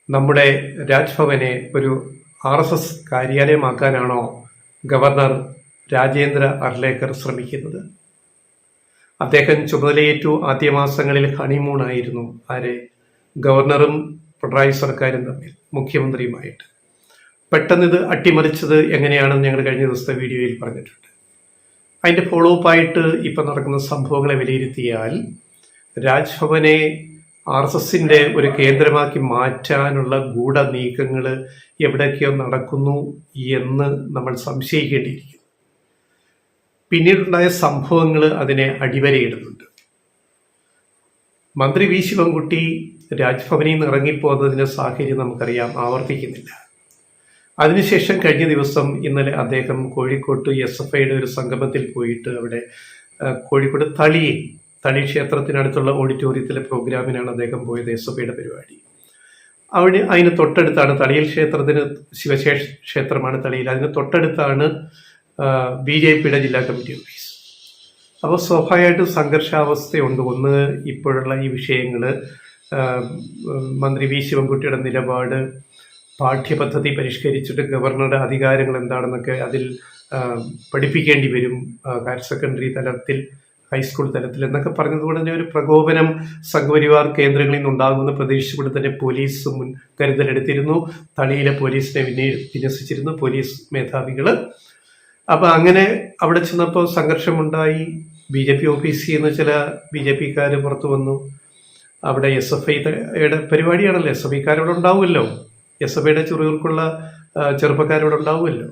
നമ്മുടെ രാജ്ഭവനെ ഒരു RSS കാര്യാലയമാക്കാനാണോ governor Rajendra Arlekar ശ്രമിക്കുന്നത്? അദ്ദേഹം ചുമതലയേറ്റു ആദ്യ മാസങ്ങളിൽ ഹണിമൂണായിരുന്നു. ഗവർണറും പിണറായി സർക്കാരും തമ്മിൽ, മുഖ്യമന്ത്രിയുമായിട്ട്. പെട്ടെന്ന് ഇത് അട്ടിമറിച്ചത് എങ്ങനെയാണെന്ന് ഞങ്ങൾ കഴിഞ്ഞ ദിവസത്തെ വീഡിയോയിൽ പറഞ്ഞിട്ടുണ്ട്. അതിൻ്റെ ഫോളോ അപ്പ് ആയിട്ട് ഇപ്പം നടക്കുന്ന സംഭവങ്ങളെ വിലയിരുത്തിയാൽ രാജ്ഭവനെ RSSന്റെ ഒരു കേന്ദ്രമാക്കി മാറ്റാനുള്ള ഗൂഢ നീക്കങ്ങൾ എവിടെയൊക്കെയോ നടക്കുന്നു എന്ന് നമ്മൾ സംശയിക്കേണ്ടിയിരിക്കുന്നു. പിന്നീടുണ്ടായ സംഭവങ്ങൾ അതിനെ അടിവരയിടുന്നുണ്ട്. മന്ത്രി വി ശിവൻകുട്ടി രാജ്ഭവനിൽ നിന്ന് ഇറങ്ങിപ്പോകുന്നതിൻ്റെ സാഹചര്യം നമുക്കറിയാം, ആവർത്തിക്കുന്നില്ല. അതിനുശേഷം കഴിഞ്ഞ ദിവസം ഇന്നലെ അദ്ദേഹം കോഴിക്കോട്ട് SFIയുടെ ഒരു സംഗമത്തിൽ പോയിട്ട് അവിടെ കോഴിക്കോട് തളി ക്ഷേത്രത്തിനടുത്തുള്ള ഓഡിറ്റോറിയത്തിലെ പ്രോഗ്രാമിനാണ് അദ്ദേഹം പോയത്. SFIയുടെ പരിപാടി അവിടെ അതിന് തൊട്ടടുത്താണ് തളിയിൽ ക്ഷേത്രത്തിന്, ശിവക്ഷേത്രമാണ് തളിയിൽ, അതിന് തൊട്ടടുത്താണ് BJPയുടെ ജില്ലാ കമ്മിറ്റി ഓഫീസ്. അപ്പോൾ സ്വാഭാവികമായിട്ടും സംഘർഷാവസ്ഥയുണ്ട്. ഒന്ന്, ഇപ്പോഴുള്ള ഈ വിഷയങ്ങൾ, മന്ത്രി വി ശിവൻകുട്ടിയുടെ നിലപാട്, പാഠ്യപദ്ധതി പരിഷ്കരിച്ചിട്ട് ഗവർണറുടെ അധികാരങ്ങൾ എന്താണെന്നൊക്കെ അതിൽ പഠിപ്പിക്കേണ്ടി വരും, ഹയർ സെക്കൻഡറി തലത്തിൽ, ഹൈസ്കൂൾ തലത്തിൽ എന്നൊക്കെ പറഞ്ഞതുകൊണ്ട് തന്നെ ഒരു പ്രകോപനം സംഘപരിവാർ കേന്ദ്രങ്ങളിൽ നിന്നുണ്ടാകുമെന്ന് പ്രതീക്ഷിച്ചുകൊണ്ട് തന്നെ പോലീസ് മുൻകരുതലെടുത്തിരുന്നു. തളിയിലെ പോലീസിനെ വിന്യസിച്ചിരുന്നു, പോലീസ് മേധാവികൾ. അപ്പം അങ്ങനെ അവിടെ ചെന്നപ്പോൾ സംഘർഷമുണ്ടായി. BJP ഓഫീസിൽ നിന്ന് ചില BJPക്കാർ പുറത്തു വന്നു. അവിടെ SFIയുടെ പരിപാടിയാണല്ലോ, SFIക്കാരവിടെ ഉണ്ടാവുമല്ലോ, SFIയുടെ ചെറുകൾക്കുള്ള ചെറുപ്പക്കാരവിടെ ഉണ്ടാവുമല്ലോ,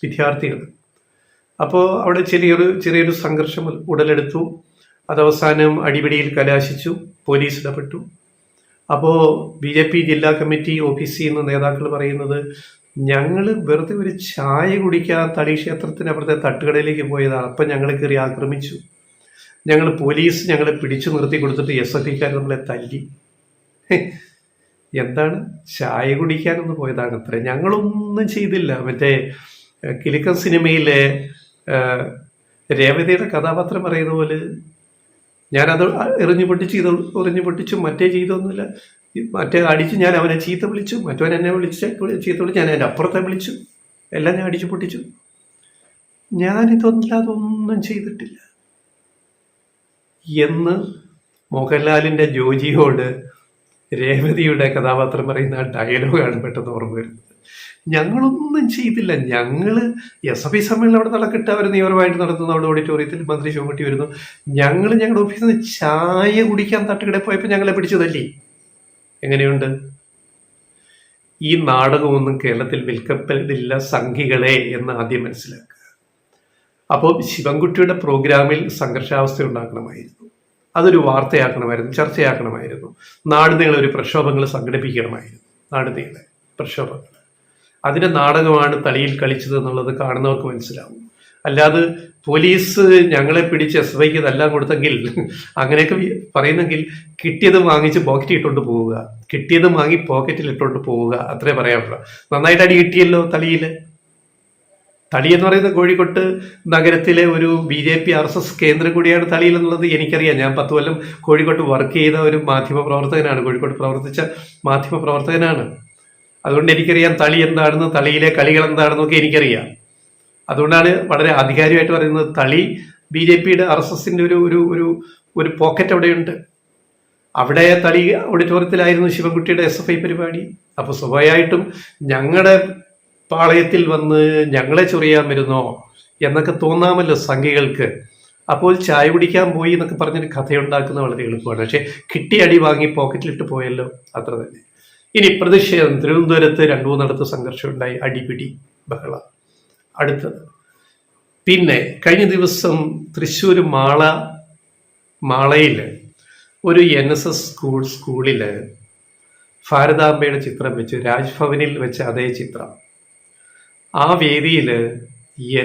വിദ്യാർത്ഥികൾ. അപ്പോൾ അവിടെ ചെറിയൊരു സംഘർഷം ഉടലെടുത്തു. അതവസാനം അടിപിടിയിൽ കലാശിച്ചു, പോലീസ് ഇടപെട്ടു. അപ്പോൾ BJP ജില്ലാ കമ്മിറ്റി ഓഫീസിൽ നിന്ന് നേതാക്കൾ പറയുന്നത്, ഞങ്ങൾ വെറുതെ ഒരു ചായ കുടിക്കാൻ തളി ക്ഷേത്രത്തിന് അവിടുത്തെ തട്ടുകടയിലേക്ക് പോയതാണ്, അപ്പം ഞങ്ങൾ കയറി ആക്രമിച്ചു, പോലീസ് ഞങ്ങളെ പിടിച്ചു നിർത്തി കൊടുത്തിട്ട് SFIക്കാർ നമ്മളെ തല്ലി. എന്താണ്, ചായ കുടിക്കാനൊന്ന് പോയതാണ് അത്ര, ഞങ്ങളൊന്നും ചെയ്തില്ല. മറ്റേ കിലുക്കം സിനിമയിലെ രേവതിയുടെ കഥാപാത്രം പറയുന്ന പോലെ ഞാനത് എറിഞ്ഞു പൊട്ടിച്ചു, മറ്റേ ചെയ്തൊന്നുമില്ല, മറ്റേ അടിച്ച് ഞാൻ അവനെ ചീത്ത വിളിച്ചു, മറ്റവൻ എന്നെ ചീത്ത വിളിച്ചു, ഞാൻ എൻ്റെ അപ്പുറത്തെ വിളിച്ചു, എല്ലാം ഞാൻ അടിച്ചു പൊട്ടിച്ചു, ഞാനിതൊന്നും ചെയ്തിട്ടില്ല എന്ന് മോഹൻലാലിൻ്റെ ജോജിയോട് രേവതിയുടെ കഥാപാത്രം പറയുന്ന ആ ഡയലോഗാണ് പെട്ടെന്ന് ഓർമ്മ വരുന്നത്. ഞങ്ങളൊന്നും ചെയ്തില്ല, ഞങ്ങൾ SFI സമ്മേളനം അവിടെ നടക്കിട്ട് അവർ നിയമപരമായിട്ട് നടത്തുന്നു, അവിടെ ഓഡിറ്റോറിയത്തിൽ മന്ത്രി ശിവൻകുട്ടി വരുന്നു, ഞങ്ങളുടെ ഓഫീസിൽ നിന്ന് ചായ കുടിക്കാൻ തട്ടുകടയിൽ പോയപ്പോൾ ഞങ്ങളെ പിടിച്ചു തല്ലി. എങ്ങനെയുണ്ട്? ഈ നാടകമൊന്നും കേരളത്തിൽ വിൽക്കപ്പെടില്ല സംഘികളെ എന്ന് ആദ്യം മനസ്സിലാക്കുക. അപ്പോൾ ശിവൻകുട്ടിയുടെ പ്രോഗ്രാമിൽ സംഘർഷാവസ്ഥ ഉണ്ടാക്കണമായിരുന്നു, അതൊരു വാർത്തയാക്കണമായിരുന്നു, ചർച്ചയാക്കണമായിരുന്നു, നാടുനീളെ ഒരു പ്രക്ഷോഭങ്ങൾ സംഘടിപ്പിക്കണമായിരുന്നു, നാടുനീളെ പ്രക്ഷോഭങ്ങൾ. അതിൻ്റെ നാടകമാണ് തളിയിൽ കളിച്ചത് എന്നുള്ളത് കാണുന്നവർക്ക് മനസ്സിലാവും. അല്ലാതെ പോലീസ് ഞങ്ങളെ പിടിച്ച് SFIക്ക് ഇതെല്ലാം കൊടുത്തെങ്കിൽ, അങ്ങനെയൊക്കെ പറയുന്നെങ്കിൽ കിട്ടിയത് വാങ്ങിച്ച് പോക്കറ്റിൽ ഇട്ടുകൊണ്ട് പോവുക, കിട്ടിയത് വാങ്ങി പോക്കറ്റിൽ ഇട്ടുകൊണ്ട് പോവുക, അത്രേ പറയാനുള്ളൂ. നന്നായിട്ട് അടി കിട്ടിയല്ലോ തളിയിൽ. തളി എന്ന് പറയുന്നത് കോഴിക്കോട്ട് നഗരത്തിലെ ഒരു BJP RSS കേന്ദ്രം കൂടിയാണ് തളിയിൽ എന്നുള്ളത് എനിക്കറിയാം. ഞാൻ 10 കൊല്ലം കോഴിക്കോട്ട് വർക്ക് ചെയ്ത ഒരു മാധ്യമ പ്രവർത്തകനാണ്, കോഴിക്കോട്ട് പ്രവർത്തിച്ച മാധ്യമ പ്രവർത്തകനാണ്. അതുകൊണ്ട് എനിക്കറിയാം തളി എന്താണെന്ന്, തളിയിലെ കളികൾ എന്താണെന്നൊക്കെ എനിക്കറിയാം. അതുകൊണ്ടാണ് വളരെ ആധികാരികമായിട്ട് പറയുന്നത്, തളി BJPയുടെ RSSന്റെ ഒരു പോക്കറ്റ് അവിടെയുണ്ട്. അവിടെ തളി ഓഡിറ്റോറിയത്തിലായിരുന്നു ശിവൻകുട്ടിയുടെ SFI പരിപാടി. അപ്പോൾ സ്വാഭാവികമായിട്ടും ഞങ്ങളുടെ പാളയത്തിൽ വന്ന് ഞങ്ങളെ ചൊറിയാൻ വരുന്നോ എന്നൊക്കെ തോന്നാമല്ലോ സംഘികൾക്ക്. അപ്പോൾ ചായ കുടിക്കാൻ പോയി എന്നൊക്കെ പറഞ്ഞൊരു കഥയുണ്ടാക്കുന്ന വളരെ എളുപ്പമാണ്. പക്ഷെ കിട്ടിയ അടി വാങ്ങി പോക്കറ്റിലിട്ട് പോയല്ലോ, അത്ര തന്നെ. ഇനി പ്രതിഷേധം, തിരുവനന്തപുരത്ത് 2-3 സംഘർഷം ഉണ്ടായി, അടിപിടി ബഹളം. അടുത്തത്, പിന്നെ കഴിഞ്ഞ ദിവസം തൃശ്ശൂർ മാളയിൽ ഒരു NSS സ്കൂളിൽ ഭാരതാംബയുടെ ചിത്രം വെച്ച്, രാജ്ഭവനിൽ വെച്ച അതേ ചിത്രം, ആ വേദിയിൽ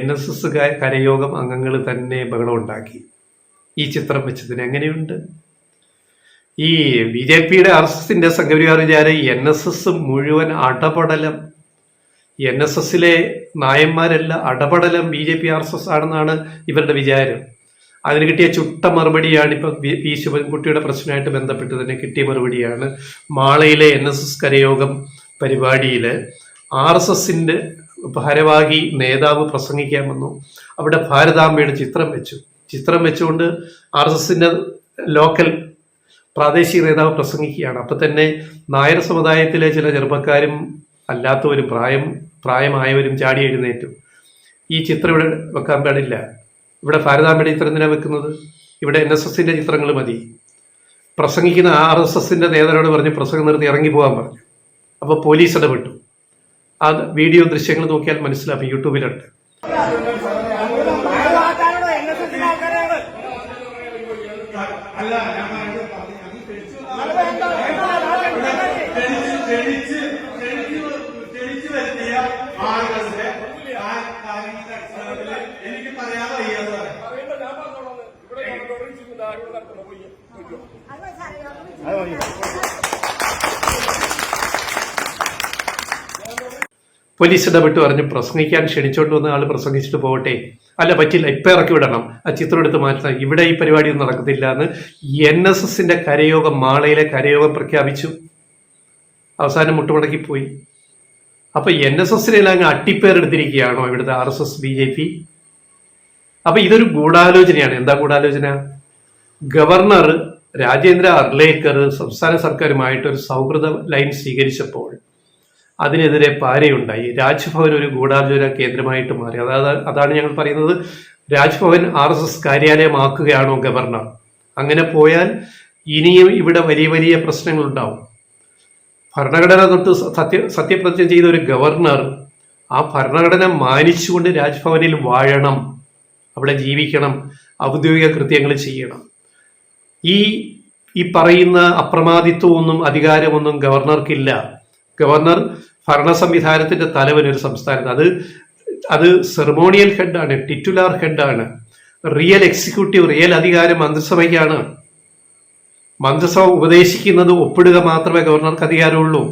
NSS കരയോഗം അംഗങ്ങൾ തന്നെ ബഹളം ഉണ്ടാക്കി. ഈ ചിത്രം വെച്ചതിന് എങ്ങനെയുണ്ട്? ഈ BJPയുടെ RSSന്റെ സംഘപരിവാർ വിചാരം NSS മുഴുവൻ അടപടലം, NSSലെ നായന്മാരെല്ലാം അടപടലം BJP RSS ആണെന്നാണ് ഇവരുടെ വിചാരം. അതിന് കിട്ടിയ ചുട്ട മറുപടിയാണ് ഇപ്പൊ പി ശിവൻകുട്ടിയുടെ പ്രശ്നമായിട്ട് ബന്ധപ്പെട്ട് തന്നെ കിട്ടിയ മറുപടിയാണ്. മാളയിലെ NSS കരയോഗം പരിപാടിയില് RSSന്റെ ഭാരവാഹി നേതാവ് പ്രസംഗിക്കാൻ വന്നു. അവിടെ ഭാരതാംബയുടെ ചിത്രം വെച്ചുകൊണ്ട് RSSന്റെ ലോക്കൽ പ്രാദേശിക നേതാവ് പ്രസംഗിക്കുകയാണ്. അപ്പൊ തന്നെ നായർ സമുദായത്തിലെ ചില ചെറുപ്പക്കാരും അല്ലാത്തവരും പ്രായമായവരും ചാടി എഴുന്നേറ്റു. ഈ ചിത്രം ഇവിടെ വെക്കാൻ പാടില്ല, ഇവിടെ ഭാരതാംബയുടെ ചിത്രം എന്തിനാ വെക്കുന്നത്, ഇവിടെ NSSന്റെ ചിത്രങ്ങൾ മതി. പ്രസംഗിക്കുന്ന RSSന്റെ നേതാവിനോട് പറഞ്ഞ് പ്രസംഗം നിർത്തി ഇറങ്ങി പോകാൻ പറഞ്ഞു. അപ്പൊ പോലീസ് ഇടപെട്ടു. ആ വീഡിയോ ദൃശ്യങ്ങൾ നോക്കിയാൽ മനസ്സിലാവും, യൂട്യൂബിലുണ്ട്. എനിക്ക് പറയാൻ വയ്യാതെ പോലീസ് ഇടപെട്ട് പറഞ്ഞു പ്രസംഗിക്കാൻ ക്ഷണിച്ചോണ്ട് വന്ന ആൾ പ്രസംഗിച്ചിട്ട് പോകട്ടെ. അല്ല പറ്റില്ല, ഇപ്പൊ ഇറക്കി വിടണം, ആ ചിത്രം എടുത്ത് മാറ്റണം, ഇവിടെ ഈ പരിപാടിയൊന്നും നടക്കത്തില്ല എന്ന് NSSന്റെ കരയോഗം, മാളയിലെ കരയോഗം പ്രഖ്യാപിച്ചു. അവസാനം മുട്ടുമടക്കിപ്പോയി. അപ്പൊ NSSനെല്ലാം അങ്ങ് അട്ടിപ്പേരെടുത്തിരിക്കുകയാണോ ഇവിടുത്തെ RSS BJP? അപ്പൊ ഇതൊരു ഗൂഢാലോചനയാണ്. എന്താ ഗൂഢാലോചന? ഗവർണർ രാജേന്ദ്ര അർലേക്കർ സംസ്ഥാന സർക്കാരുമായിട്ട് ഒരു സൗഹൃദ ലൈൻ സ്വീകരിച്ചപ്പോൾ അതിനെതിരെ പാരയുണ്ടായി. രാജ്ഭവൻ ഒരു ഗൂഢാലോചന കേന്ദ്രമായിട്ട് മാറി. അതാണ് ഞങ്ങൾ പറയുന്നത്, രാജ്ഭവൻ RSS കാര്യാലയമാക്കുകയാണോ ഗവർണർ? അങ്ങനെ പോയാൽ ഇനിയും ഇവിടെ വലിയ വലിയ പ്രശ്നങ്ങൾ ഉണ്ടാവും. ഭരണഘടന തൊട്ട് സത്യപ്രതിജ്ഞ ചെയ്ത ഒരു ഗവർണർ ആ ഭരണഘടന മാനിച്ചുകൊണ്ട് രാജ്ഭവനിൽ വാഴണം, അവിടെ ജീവിക്കണം, ഔദ്യോഗിക കൃത്യങ്ങൾ ചെയ്യണം. ഈ പറയുന്ന അപ്രമാദിത്വമൊന്നും അധികാരമൊന്നും ഗവർണർക്കില്ല. ഗവർണർ ഭരണ സംവിധാനത്തിന്റെ തലവൻ ഒരു സംസ്ഥാനത്ത്. അത് സെറമോണിയൽ ഹെഡാണ്, ടിറ്റുലാർ ഹെഡാണ്. റിയൽ എക്സിക്യൂട്ടീവ്, റിയൽ അധികാരം മന്ത്രിസഭയ്ക്കാണ്. മന്ത്രിസഭ ഉപദേശിക്കുന്നത് ഒപ്പിടുക മാത്രമേ ഗവർണർക്ക് അധികാരമുള്ളൂ.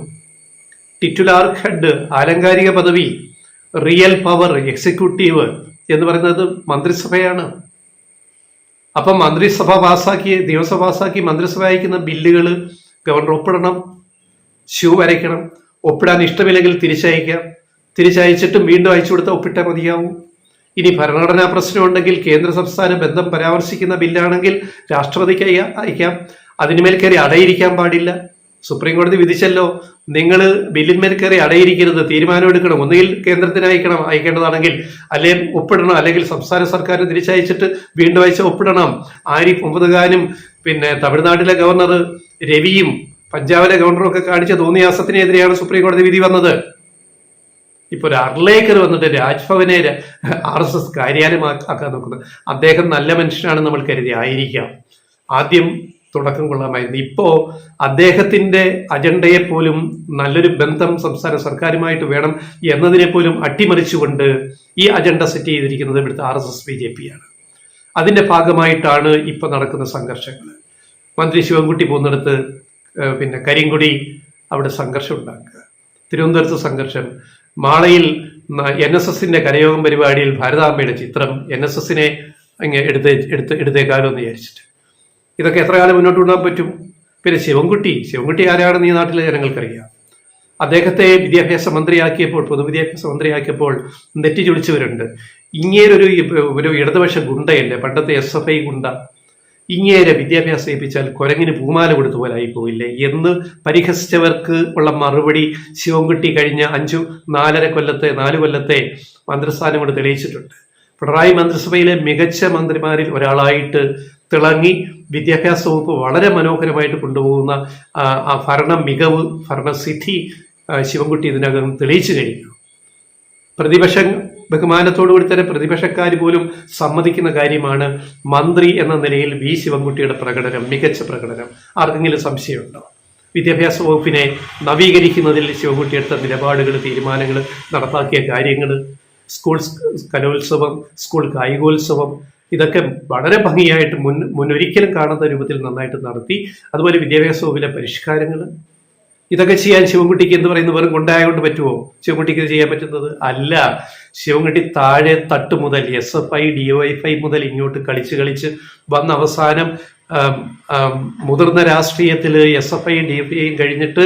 ടിറ്റുലാർ ഹെഡ് ആലങ്കാരിക പദവി, റിയൽ പവർ എക്സിക്യൂട്ടീവ് എന്ന് പറയുന്നത് മന്ത്രിസഭയാണ്. അപ്പം മന്ത്രിസഭ പാസാക്കി, നിയമസഭ പാസാക്കി മന്ത്രിസഭ അയക്കുന്ന ബില്ലുകൾ ഗവർണർ ഒപ്പിടണം, ഷ്യൂ വരയ്ക്കണം. ഒപ്പിടാൻ ഇഷ്ടമില്ലെങ്കിൽ തിരിച്ചയച്ചിട്ടും വീണ്ടും അയച്ചു കൊടുത്താൽ ഒപ്പിട്ടാൽ മതിയാവും. ഇനി ഭരണഘടനാ പ്രശ്നമുണ്ടെങ്കിൽ കേന്ദ്ര സംസ്ഥാന ബന്ധം പരാമർശിക്കുന്ന ബില്ലാണെങ്കിൽ രാഷ്ട്രപതിക്ക് അയക്കാം. അതിനുമേൽ കയറി അടയിരിക്കാൻ പാടില്ല. സുപ്രീം കോടതി വിധിച്ചല്ലോ, നിങ്ങൾ ബില്ലിന്മേൽ കയറി അടയിരിക്കരുത്, തീരുമാനം എടുക്കണം. ഒന്നുകിൽ കേന്ദ്രത്തിന് അയക്കേണ്ടതാണെങ്കിൽ അല്ലെങ്കിൽ ഒപ്പിടണം, അല്ലെങ്കിൽ സംസ്ഥാന സർക്കാരിന് തിരിച്ചയച്ചിട്ട് വീണ്ടും അയച്ച് ഒപ്പിടണം. ആരിഫ് മുഹമ്മദ് ഖാനും പിന്നെ തമിഴ്നാട്ടിലെ ഗവർണർ രവിയും പഞ്ചാബിലെ ഗവർണറും ഒക്കെ കാണിച്ച തോന്നിയാസത്തിനെതിരെയാണ് സുപ്രീം കോടതി വിധി വന്നത്. ഇപ്പൊ ഒരു അർലേക്കർ വന്നിട്ട് രാജ്ഭവനെ RSS കാര്യാലയമാക്കാൻ നോക്കുന്നത്. അദ്ദേഹം നല്ല മനുഷ്യനാണെന്ന് നമ്മൾ കരുതി ആയിരിക്കാം, ആദ്യം തുടക്കം കൊള്ളാമായിരുന്നു. ഇപ്പോ അദ്ദേഹത്തിന്റെ അജണ്ടയെ പോലും നല്ലൊരു ബന്ധം സംസ്ഥാന സർക്കാരുമായിട്ട് വേണം എന്നതിനെ പോലും അട്ടിമറിച്ചുകൊണ്ട് ഈ അജണ്ട സെറ്റ് ചെയ്തിരിക്കുന്നത് ഇവിടുത്തെ RSS BJP ആണ്. അതിന്റെ ഭാഗമായിട്ടാണ് ഇപ്പൊ നടക്കുന്ന സംഘർഷങ്ങൾ. മന്ത്രി ശിവൻകുട്ടി പോകുന്നിടത്ത് പിന്നെ കരിങ്കൊടി അവിടെ സംഘർഷം ഉണ്ടാക്കുക, തിരുവനന്തപുരത്ത് സംഘർഷം, മാളയിൽ NSSന്റെ കരയോഗം പരിപാടിയിൽ ഭാരതാംബയുടെ ചിത്രം NSSനെ അങ്ങ് എടുത്തേക്കാലോ എന്ന് വിചാരിച്ചിട്ട്. ഇതൊക്കെ എത്ര കാലം മുന്നോട്ട് കൊണ്ടുപോകാൻ പറ്റും? പിന്നെ ശിവൻകുട്ടി ആരാണെന്ന് ഈ നാട്ടിലെ ജനങ്ങൾക്കറിയാം. അദ്ദേഹത്തെ വിദ്യാഭ്യാസ മന്ത്രിയാക്കിയപ്പോൾ, പൊതുവിദ്യാഭ്യാസ മന്ത്രിയാക്കിയപ്പോൾ നെറ്റി ചൊളിച്ചവരുണ്ട്. ഒരു ഇടതുപക്ഷ ഗുണ്ടയല്ലേ, പണ്ടത്തെ SFI ഗുണ്ട. ഇങ്ങേരെ വിദ്യാഭ്യാസം ഏൽപ്പിച്ചാൽ കുരങ്ങിന് പൂമാല കൊടുത്ത പോലെ ആയിപ്പോയില്ലേ എന്ന് പരിഹസിച്ചവർക്ക് ഉള്ള മറുപടി ശിവൻകുട്ടി കഴിഞ്ഞ 4 കൊല്ലത്തെ മന്ത്രിസ്ഥാനം കൊണ്ട് തെളിയിച്ചിട്ടുണ്ട്. പിണറായി മന്ത്രിസഭയിലെ മികച്ച മന്ത്രിമാരിൽ ഒരാളായിട്ട് തിളങ്ങി വിദ്യാഭ്യാസ വകുപ്പ് വളരെ മനോഹരമായിട്ട് കൊണ്ടുപോകുന്ന ആ ഭരണ മികവ്, ഭരണസിദ്ധി ശിവൻകുട്ടി ഇതിനകം തെളിയിച്ചു കഴിഞ്ഞു. ബഹുമാനത്തോടുകൂടി തന്നെ പ്രതിപക്ഷക്കാർ പോലും സമ്മതിക്കുന്ന കാര്യമാണ് മന്ത്രി എന്ന നിലയിൽ വി ശിവൻകുട്ടിയുടെ പ്രകടനം, മികച്ച പ്രകടനം. ആർക്കെങ്കിലും സംശയമുണ്ടോ? വിദ്യാഭ്യാസ വകുപ്പിനെ നവീകരിക്കുന്നതിൽ ശിവൻകുട്ടി എടുത്ത നിലപാടുകൾ, തീരുമാനങ്ങൾ, നടപ്പാക്കിയ കാര്യങ്ങൾ, സ്കൂൾ കലോത്സവം, സ്കൂൾ കായികോത്സവം, ഇതൊക്കെ വളരെ ഭംഗിയായിട്ട് മുന്നൊരിക്കലും കാണാത്ത രൂപത്തിൽ നന്നായിട്ട് നടത്തി. അതുപോലെ വിദ്യാഭ്യാസ വകുപ്പിലെ പരിഷ്കാരങ്ങൾ, ഇതൊക്കെ ചെയ്യാൻ ശിവൻകുട്ടിക്ക് എന്ന് പറയുന്ന വെറും കൊണ്ടായതുകൊണ്ട് പറ്റുമോ? ശിവൻകുട്ടിക്ക് ഇത് ചെയ്യാൻ പറ്റുന്നത് അല്ല. ശിവൻകുട്ടി താഴെ തട്ട് മുതൽ SFI DYFI മുതൽ ഇങ്ങോട്ട് കളിച്ച് വന്ന അവസാനം മുതിർന്ന രാഷ്ട്രീയത്തിൽ SFI DYFI കഴിഞ്ഞിട്ട്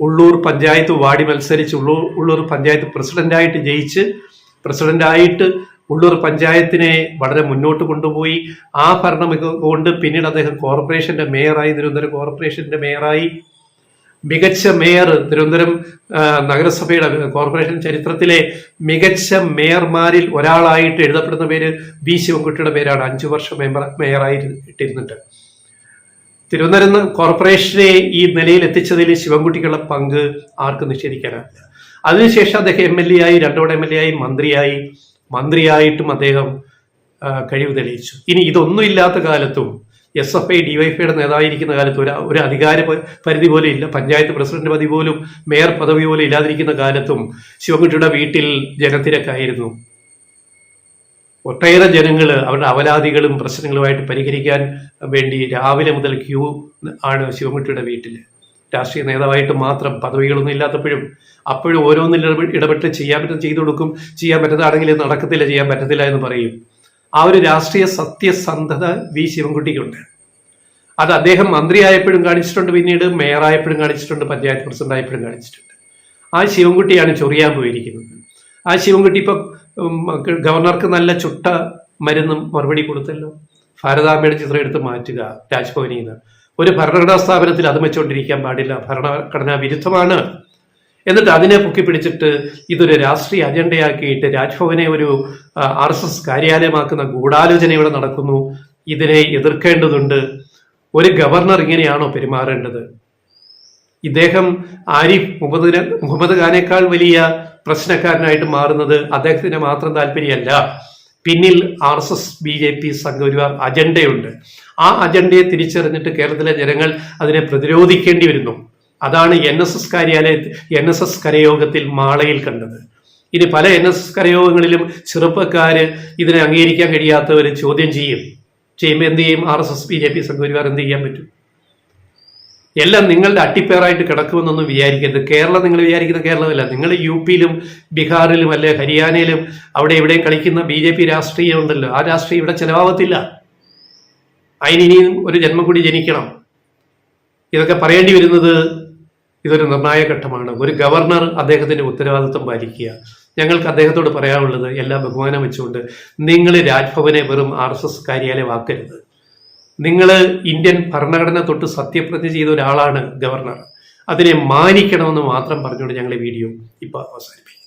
ഉള്ളൂർ പഞ്ചായത്ത് വാർഡ് മത്സരിച്ച് ഉള്ളൂർ പഞ്ചായത്ത് പ്രസിഡന്റായിട്ട് ജയിച്ച് പ്രസിഡന്റായിട്ട് ഉള്ളൂർ പഞ്ചായത്തിനെ വളരെ മുന്നോട്ട് കൊണ്ടുപോയി. ആ ഭരണം കൊണ്ട് പിന്നീട് അദ്ദേഹം കോർപ്പറേഷന്റെ മേയറായി, തിരുവനന്തപുരം കോർപ്പറേഷന്റെ മേയറായി. മികച്ച മേയർ, തിരുവനന്തപുരം നഗരസഭയുടെ കോർപ്പറേഷൻ ചരിത്രത്തിലെ മികച്ച മേയർമാരിൽ ഒരാളായിട്ട് എഴുതപ്പെടുന്ന പേര് വി ശിവൻകുട്ടിയുടെ പേരാണ്. 5 വർഷം മേയറായി ഇട്ടിരുന്നിട്ട് തിരുവനന്തപുരം കോർപ്പറേഷനെ ഈ നിലയിൽ എത്തിച്ചതിൽ ശിവൻകുട്ടിക്കുള്ള പങ്ക് ആർക്കും നിഷേധിക്കാനാവില്ല. അതിനുശേഷം അദ്ദേഹം MLA ആയി, 2 തവണ MLA ആയി, മന്ത്രിയായിട്ടും അദ്ദേഹം കഴിവ് തെളിയിച്ചു. ഇനി ഇതൊന്നും ഇല്ലാത്ത കാലത്തും SFI DYFIയുടെ നേതാവായിരിക്കുന്ന കാലത്ത് ഒരു അധികാര പരിധി പോലും ഇല്ല, പഞ്ചായത്ത് പ്രസിഡന്റ് പദവി പോലും മേയർ പദവി പോലും ഇല്ലാതിരിക്കുന്ന കാലത്തും ശിവൻകുട്ടിയുടെ വീട്ടിൽ ജനത്തിരക്കായിരുന്നു. ഒട്ടേറെ ജനങ്ങൾ അവരുടെ അവലാദികളും പ്രശ്നങ്ങളുമായിട്ട് പരിഹരിക്കാൻ വേണ്ടി രാവിലെ മുതൽ ക്യൂ ആണ് ശിവൻകുട്ടിയുടെ വീട്ടിൽ. രാഷ്ട്രീയ നേതാവായിട്ട് മാത്രം, പദവികളൊന്നും ഇല്ലാത്തപ്പോഴും അപ്പോഴും ഓരോന്നിൽ ഇടപെട്ട് ചെയ്യാൻ പറ്റും ചെയ്തു കൊടുക്കും. ചെയ്യാൻ പറ്റുന്നതാണെങ്കിൽ നടക്കത്തില്ല, ചെയ്യാൻ പറ്റത്തില്ല എന്ന് പറയും. ആ ഒരു രാഷ്ട്രീയ സത്യസന്ധത വി ശിവൻകുട്ടിക്കുണ്ട്. അത് അദ്ദേഹം മന്ത്രിയായപ്പോഴും കാണിച്ചിട്ടുണ്ട്, പിന്നീട് മേയറായപ്പോഴും കാണിച്ചിട്ടുണ്ട്, പഞ്ചായത്ത് പ്രസിഡന്റ് ആയപ്പോഴും കാണിച്ചിട്ടുണ്ട്. ആ ശിവൻകുട്ടിയാണ് ചൊറിയാൻ പോയിരിക്കുന്നത്. ആ ശിവൻകുട്ടി ഇപ്പം ഗവർണർക്ക് നല്ല ചുട്ട മരുന്നും മറുപടി കൊടുത്തല്ലോ. ഭാരതാംബയുടെ ചിത്രം എടുത്ത് മാറ്റുക രാജ്ഭവനിൽ നിന്ന്. ഒരു ഭരണഘടനാ സ്ഥാപനത്തിൽ അത് വെച്ചുകൊണ്ടിരിക്കാൻ പാടില്ല, ഭരണഘടനാ വിരുദ്ധമാണ്. എന്നിട്ട് അതിനെ പൊക്കിപ്പിടിച്ചിട്ട് ഇതൊരു രാഷ്ട്രീയ അജണ്ടയാക്കിയിട്ട് രാജ്ഭവനെ ഒരു RSS കാര്യാലയമാക്കുന്ന ഗൂഢാലോചന ഇവിടെ നടക്കുന്നു. ഇതിനെ എതിർക്കേണ്ടതുണ്ട്. ഒരു ഗവർണർ ഇങ്ങനെയാണോ പെരുമാറേണ്ടത്? ഇദ്ദേഹം ആരിഫ് മുഹമ്മദ് ഖാനേക്കാൾ വലിയ പ്രശ്നക്കാരനായിട്ട് മാറുന്നത് അദ്ദേഹത്തിന് മാത്രം താല്പര്യമല്ല. പിന്നിൽ RSS BJP സംഘപരിവാർ അജണ്ടയുണ്ട്. ആ അജണ്ടയെ തിരിച്ചറിഞ്ഞിട്ട് കേരളത്തിലെ ജനങ്ങൾ അതിനെ പ്രതിരോധിക്കേണ്ടി വരുന്നു. അതാണ് NSS കരയോഗത്തിൽ മാളയിൽ കണ്ടത്. ഇനി പല NSS കരയോഗങ്ങളിലും ചെറുപ്പക്കാര് ഇതിനെ അംഗീകരിക്കാൻ കഴിയാത്തവർ ചോദ്യം ചെയ്യുമ്പോൾ എന്ത് ചെയ്യും? RSS BJP സംഘപരിവാർ എന്ത് ചെയ്യാൻ പറ്റും? എല്ലാം നിങ്ങളുടെ അട്ടിപ്പേറായിട്ട് കിടക്കുമെന്നൊന്നും വിചാരിക്കരുത്. കേരളം നിങ്ങൾ വിചാരിക്കുന്ന കേരളമല്ല. നിങ്ങൾ UP-യിലും ബീഹാറിലും അല്ലെ ഹരിയാനയിലും അവിടെ ഇവിടെയും കളിക്കുന്ന BJP രാഷ്ട്രീയം ഉണ്ടല്ലോ, ആ രാഷ്ട്രീയം ഇവിടെ ചെലവാകത്തില്ല. അതിനിനിയും ഒരു ജന്മം കൂടി ജനിക്കണം. ഇതൊക്കെ പറയേണ്ടി വരുന്നത് ഇതൊരു നിർണായക ഘട്ടമാണ്. ഒരു ഗവർണർ അദ്ദേഹത്തിന്റെ ഉത്തരവാദിത്വം പാലിക്കുക. ഞങ്ങൾക്ക് അദ്ദേഹത്തോട് പറയാനുള്ളത്, എല്ലാ ബഹുമാനം വെച്ചുകൊണ്ട് നിങ്ങൾ രാജ്ഭവനെ വെറും RSS കാര്യാലയമാക്കരുത്. നിങ്ങൾ ഇന്ത്യൻ ഭരണഘടന തൊട്ട് സത്യപ്രതിജ്ഞ ചെയ്ത ഒരാളാണ് ഗവർണർ. അതിനെ മാനിക്കണമെന്ന് മാത്രം പറഞ്ഞുകൊണ്ട് ഞങ്ങൾ ഈ വീഡിയോ ഇപ്പോൾ അവസാനിപ്പിക്കും.